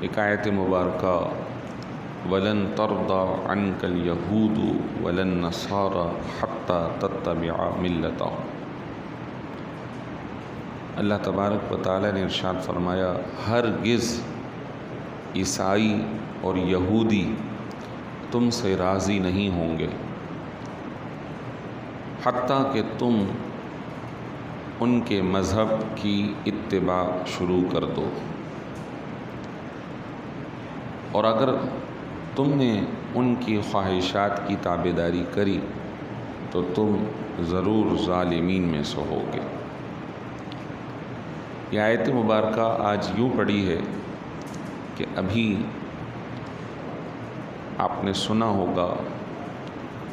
ایک آیت مبارکہ وَلَن تَرْضَىٰ عَنْكَ الْيَهُودُ وَلَا النَّصَارَىٰ حَتَّىٰ تَتَّبِعَ مِلَّتَهُمْ۔ اللہ تبارک و تعالیٰ نے ارشاد فرمایا ہرگز عیسائی اور یہودی تم سے راضی نہیں ہوں گے حتیٰ کہ تم ان کے مذہب کی اتباع شروع کر دو، اور اگر تم نے ان کی خواہشات کی تابعداری کری تو تم ضرور ظالمین میں سے ہوگے۔ یہ آیت مبارکہ آج یوں پڑھی ہے کہ ابھی آپ نے سنا ہوگا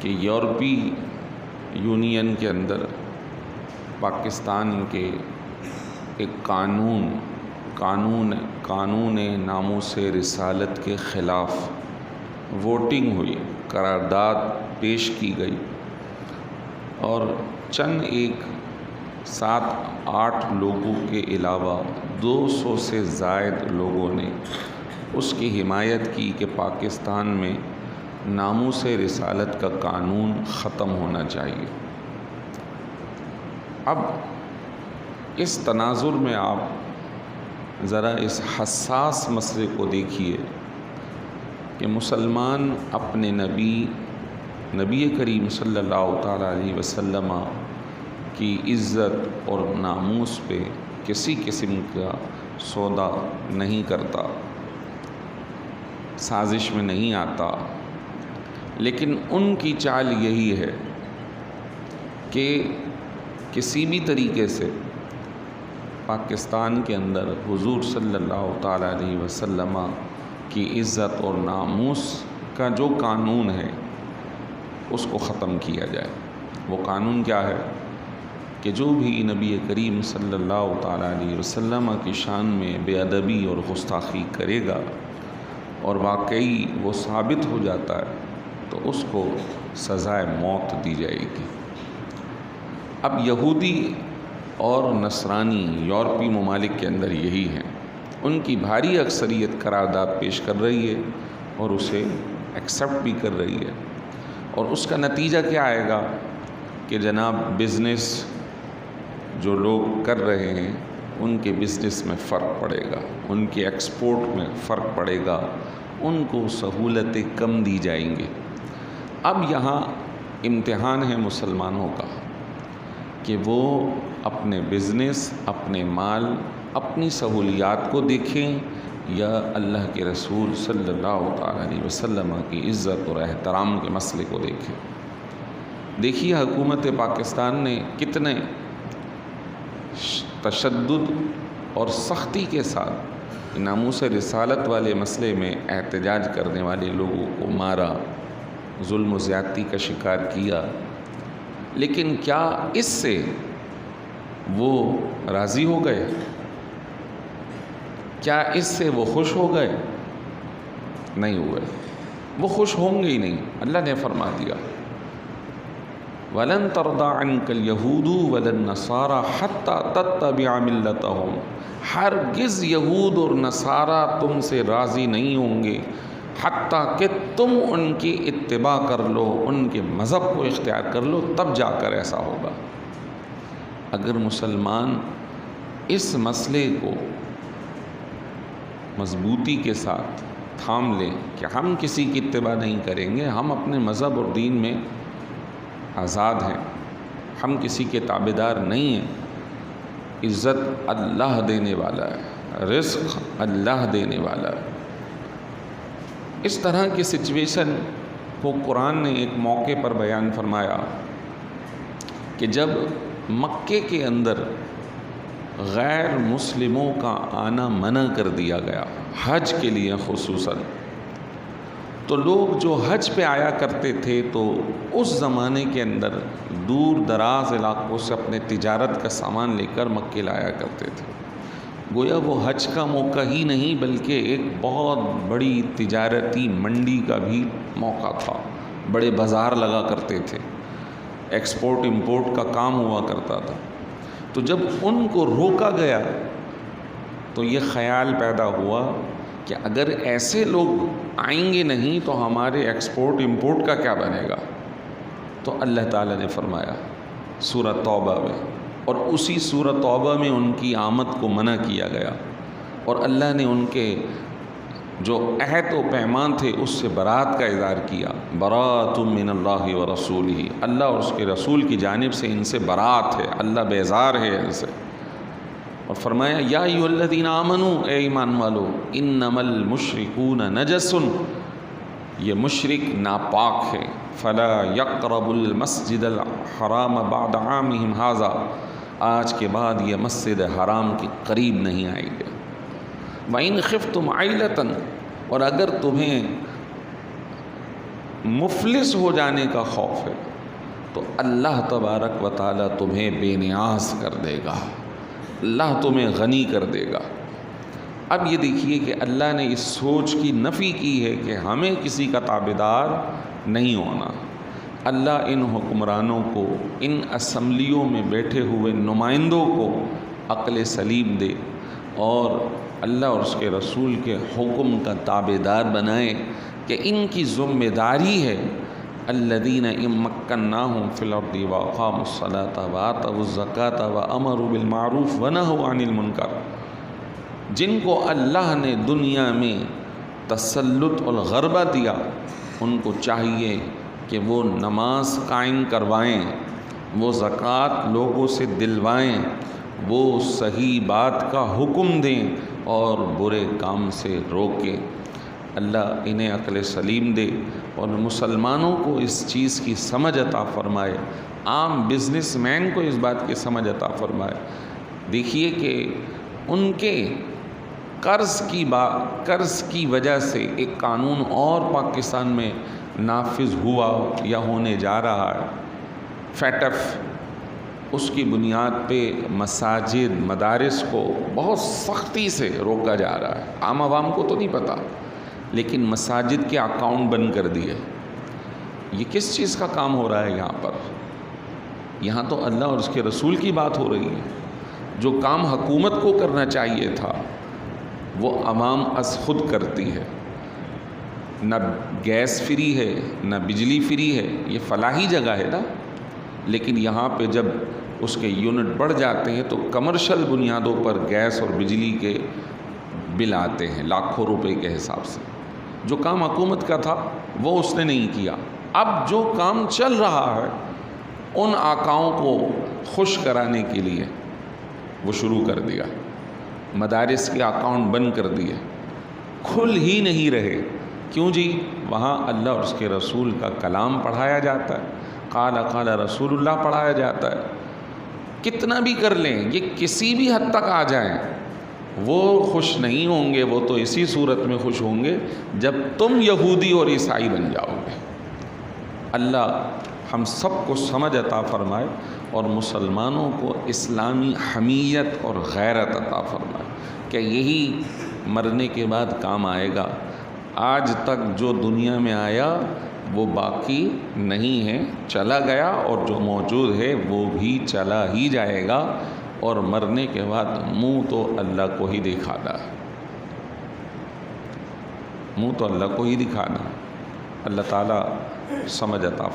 کہ یورپی یونین کے اندر پاکستان کے ایک قانون ناموس رسالت کے خلاف ووٹنگ ہوئی، قرارداد پیش کی گئی، اور چند ایک 7-8 لوگوں کے علاوہ 200 سے زائد لوگوں نے اس کی حمایت کی کہ پاکستان میں ناموس رسالت کا قانون ختم ہونا چاہیے۔ اب اس تناظر میں آپ ذرا اس حساس مسئلے کو دیکھیے کہ مسلمان اپنے نبی کریم صلی اللہ تعالیٰ علیہ وسلم کی عزت اور ناموس پہ کسی قسم کا سودا نہیں کرتا، سازش میں نہیں آتا، لیکن ان کی چال یہی ہے کہ کسی بھی طریقے سے پاکستان کے اندر حضور صلی اللہ تعالیٰ علیہ وسلم کی عزت اور ناموس کا جو قانون ہے اس کو ختم کیا جائے۔ وہ قانون کیا ہے کہ جو بھی نبی کریم صلی اللہ تعالیٰ علیہ وسلم کی شان میں بے ادبی اور گستاخی کرے گا اور واقعی وہ ثابت ہو جاتا ہے تو اس کو سزائے موت دی جائے گی۔ اب یہودی اور نصرانی یورپی ممالک کے اندر یہی ہیں، ان کی بھاری اکثریت قرارداد پیش کر رہی ہے اور اسے ایکسیپٹ بھی کر رہی ہے، اور اس کا نتیجہ کیا آئے گا کہ جناب بزنس جو لوگ کر رہے ہیں ان کے بزنس میں فرق پڑے گا، ان کے ایکسپورٹ میں فرق پڑے گا، ان کو سہولتیں کم دی جائیں گی۔ اب یہاں امتحان ہے مسلمانوں کا کہ وہ اپنے بزنس، اپنے مال، اپنی سہولیات کو دیکھیں یا اللہ کے رسول صلی اللہ تعالیٰ علیہ وسلم کی عزت اور احترام کے مسئلے کو دیکھیں۔ دیکھیے حکومت پاکستان نے کتنے تشدد اور سختی کے ساتھ ناموس رسالت والے مسئلے میں احتجاج کرنے والے لوگوں کو مارا، ظلم و زیادتی کا شکار کیا، لیکن کیا اس سے وہ راضی ہو گئے؟ کیا اس سے وہ خوش ہو گئے؟ نہیں ہوئے، وہ خوش ہوں گے ہی نہیں۔ اللہ نے فرما دیا وَلَن تَرْضَىٰ عَنْكَ الْيَهُودُ وَلَا النَّصَارَىٰ حَتَّىٰ تَتَّبِعَ مِلَّتَهُمْ۔ ہرگز یہود اور نصارہ تم سے راضی نہیں ہوں گے حتیٰ کہ تم ان کی اتباع کر لو، ان کے مذہب کو اختیار کر لو، تب جا کر ایسا ہوگا۔ اگر مسلمان اس مسئلے کو مضبوطی کے ساتھ تھام لیں کہ ہم کسی کی اتباع نہیں کریں گے، ہم اپنے مذہب اور دین میں آزاد ہیں، ہم کسی کے تابعدار نہیں ہیں، عزت اللہ دینے والا ہے، رزق اللہ دینے والا ہے۔ اس طرح کی سچویشن کو قرآن نے ایک موقع پر بیان فرمایا کہ جب مکے کے اندر غیر مسلموں کا آنا منع کر دیا گیا حج کے لیے خصوصاً، تو لوگ جو حج پہ آیا کرتے تھے تو اس زمانے کے اندر دور دراز علاقوں سے اپنے تجارت کا سامان لے کر مکے لایا کرتے تھے۔ گویا وہ حج کا موقع ہی نہیں بلکہ ایک بہت بڑی تجارتی منڈی کا بھی موقع تھا، بڑے بازار لگا کرتے تھے، ایکسپورٹ امپورٹ کا کام ہوا کرتا تھا۔ تو جب ان کو روکا گیا تو یہ خیال پیدا ہوا کہ اگر ایسے لوگ آئیں گے نہیں تو ہمارے ایکسپورٹ امپورٹ کا کیا بنے گا؟ تو اللہ تعالیٰ نے فرمایا سورہ توبہ میں، اور اسی سورہ توبہ میں ان کی آمد کو منع کیا گیا، اور اللہ نے ان کے جو عہد و پیمان تھے اس سے برات کا اظہار کیا، برات من اللہ و رسولہ، اللہ اور اس کے رسول کی جانب سے ان سے برات ہے، اللہ بیزار ہے ان سے۔ اور فرمایا یا ایھا الذین آمنوا، اے ایمان والو، انما المشرکون نجس، یہ مشرک ناپاک ہے، فلا یقربوا المسجد الحرام بعد عامہم ھذا، آج کے بعد یہ مسجد حرام کے قریب نہیں آئیں گے۔ وَإِنْ خِفْتُمْ عَيْلَةً، اور اگر تمہیں مفلس ہو جانے کا خوف ہے تو اللہ تبارک و تعالیٰ تمہیں بے نیاز کر دے گا، اللہ تمہیں غنی کر دے گا۔ اب یہ دیکھیے کہ اللہ نے اس سوچ کی نفی کی ہے کہ ہمیں کسی کا تابعدار نہیں ہونا۔ اللہ ان حکمرانوں کو، ان اسمبلیوں میں بیٹھے ہوئے نمائندوں کو عقل سلیم دے اور اللہ اور اس کے رسول کے حکم کا تابعدار بنائے کہ ان کی ذمہ داری ہے الذین ان مکناہم فی الارض واقاموا الصلاۃ وآتوا الزکاۃ وامروا بالمعروف ونہوا عن المنکر، جن کو اللہ نے دنیا میں تسلط اور غلبہ دیا ان کو چاہیے کہ وہ نماز قائم کروائیں، وہ زکوٰۃ لوگوں سے دلوائیں، وہ صحیح بات کا حکم دیں اور برے کام سے روکیں۔ اللہ انہیں عقل سلیم دے اور مسلمانوں کو اس چیز کی سمجھ عطا فرمائے، عام بزنس مین کو اس بات کی سمجھ عطا فرمائے۔ دیکھیے کہ ان کے قرض کی وجہ سے ایک قانون اور پاکستان میں نافذ ہوا یا ہونے جا رہا ہے، فیٹف، اس کی بنیاد پہ مساجد مدارس کو بہت سختی سے روکا جا رہا ہے۔ عام عوام کو تو نہیں پتہ، لیکن مساجد کے اکاؤنٹ بند کر دیے۔ یہ کس چیز کا کام ہو رہا ہے یہاں پر؟ یہاں تو اللہ اور اس کے رسول کی بات ہو رہی ہے۔ جو کام حکومت کو کرنا چاہیے تھا وہ عوام از خود کرتی ہے، نہ گیس فری ہے نہ بجلی فری ہے، یہ فلاحی جگہ ہے نا، لیکن یہاں پہ جب اس کے یونٹ بڑھ جاتے ہیں تو کمرشل بنیادوں پر گیس اور بجلی کے بل آتے ہیں لاکھوں روپے کے حساب سے۔ جو کام حکومت کا تھا وہ اس نے نہیں کیا، اب جو کام چل رہا ہے ان آقاؤں کو خوش کرانے کے لیے وہ شروع کر دیا، مدارس کے اکاؤنٹ بند کر دیے، کھل ہی نہیں رہے۔ کیوں جی؟ وہاں اللہ اور اس کے رسول کا کلام پڑھایا جاتا ہے، قال قال رسول اللہ پڑھایا جاتا ہے۔ کتنا بھی کر لیں، یہ کسی بھی حد تک آ جائیں، وہ خوش نہیں ہوں گے، وہ تو اسی صورت میں خوش ہوں گے جب تم یہودی اور عیسائی بن جاؤ گے۔ اللہ ہم سب کو سمجھ عطا فرمائے اور مسلمانوں کو اسلامی حمیت اور غیرت عطا فرمائے کہ یہی مرنے کے بعد کام آئے گا۔ آج تک جو دنیا میں آیا وہ باقی نہیں ہے، چلا گیا، اور جو موجود ہے وہ بھی چلا ہی جائے گا، اور مرنے کے بعد منہ تو اللہ کو ہی دکھانا ہے، منہ تو اللہ کو ہی دکھانا۔ اللہ تعالیٰ سمجھ عطا فرمائے۔